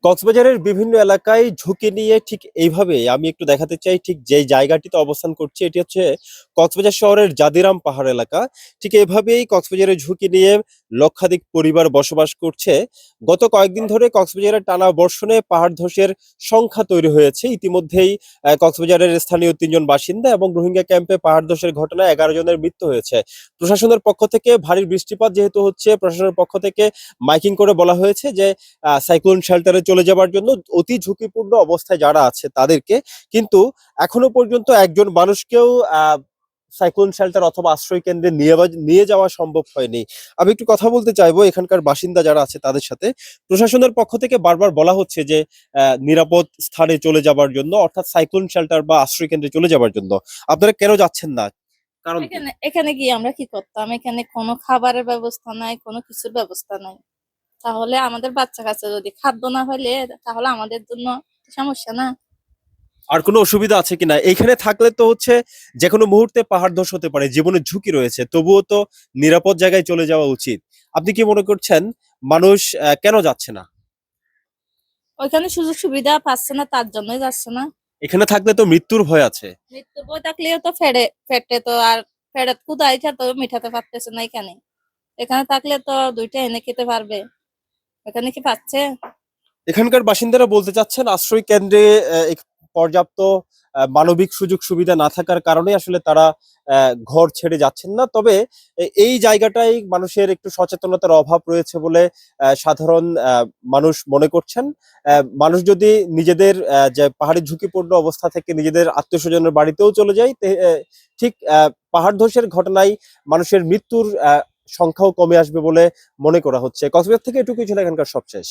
কক্সবাজারের বিভিন্ন এলাকায় ঝুঁকি নিয়ে ঠিক এইভাবে আমি একটু দেখাতে চাই, ঠিক যে জায়গাটিতে অবস্থান করছে এটি হচ্ছে কক্সবাজার শহরের জাদিরাম পাহাড় এলাকা। ঠিক এইভাবেই কক্সবাজারের ঝুঁকি নিয়ে লক্ষাধিক পরিবার বসবাস করছে। গত কয়েকদিন ধরে কক্সবাজারের টানা বর্ষণে পাহাড় ধসের সংখ্যা তৈরি হয়েছে ইতিমধ্যেই। কক্সবাজারের স্থানীয় ৩ জন বাসিন্দা এবং রোহিঙ্গা ক্যাম্পে পাহাড় ধসের ঘটনায় ১১ জনের মৃত্যু হয়েছে। প্রশাসনের পক্ষ থেকে ভারী বৃষ্টিপাত যেহেতু হচ্ছে, প্রশাসনের পক্ষ থেকে মাইকিং করে বলা হয়েছে যে সাইক্লোন শেল্টারে চলে যাবার জন্য অতি ঝুঁকিপূর্ণ অবস্থায় যারা আছে তাদেরকে। কিন্তু এখনো পর্যন্ত একজন মানুষকেও সাইক্লোন শেল্টার অথবা আশ্রয় কেন্দ্রে নিয়ে যাওয়া সম্ভব হয়নি। আমি একটু কথা বলতে চাইবো এখানকার বাসিন্দা যারা আছে তাদের সাথে। প্রশাসনের পক্ষ থেকে বারবার বলা হচ্ছে যে নিরাপদ স্থানে চলে যাবার জন্য, অর্থাৎ সাইক্লোন শেল্টার বা আশ্রয় কেন্দ্রে চলে যাবার জন্য। আপনারা কেন যাচ্ছেন না? কারণ কি? এখানে এখানে গিয়ে আমরা কি করতাম? এখানে কোনো খাবারের ব্যবস্থা নাই, কোনো কিছুর ব্যবস্থা নাই। তাহলে আমাদের বাচ্চা কাচ্চা যদি খাদ্য না হলে তাহলে আমাদের জন্য সমস্যা না। আর কোনো অসুবিধা আছে কিনা? এইখানে থাকলে তো হচ্ছে যে কোনো মুহূর্তে পাহাড় ধস হতে পারে, জীবনের ঝুঁকি রয়েছে, তবুও তো নিরাপদ জায়গায় চলে যাওয়া উচিত। আপনি কি মনে করছেন মানুষ কেন যাচ্ছে না? ওইখানে সুযোগ সুবিধা পাচ্ছে না, তার জন্যই যাচ্ছে না। এখানে থাকলে তো মৃত্যুর ভয় আছে। মৃত্যু বই থাকলেও তো পেটে তো আর পেটের ক্ষুধা ইচ্ছা তো মিটাতে পারতেছে না এখানে। এখানে থাকলে তো দুইটা এনে খেতে পারবে। এখানে কি পাচ্ছে? এখানকার বাসিন্দারা বলতে চাচ্ছেন আশ্রয় কেন্দ্রে পর্যাপ্ত মানবিক সুযোগ সুবিধা না থাকার কারণে আসলে তারা ঘর ছেড়ে যাচ্ছেন না। তবে এই জায়গাটাই মানুষের একটু সচেতনতার অভাব রয়েছে বলে সাধারণ মানুষ মনে করছেন। মানুষ যদি নিজেদের যে পাহাড়ি ঝুঁকিপূর্ণ অবস্থা থেকে নিজেদের আত্মীয় স্বজনের বাড়িতেও চলে যায়, ঠিক পাহাড় ধসের ঘটনায় মানুষের মৃত্যুর সংখ্যাও কমে আসবে বলে মনে করা হচ্ছে। কক্সবাজার থেকে এটুকুই ছিল এখানকার সবশেষ।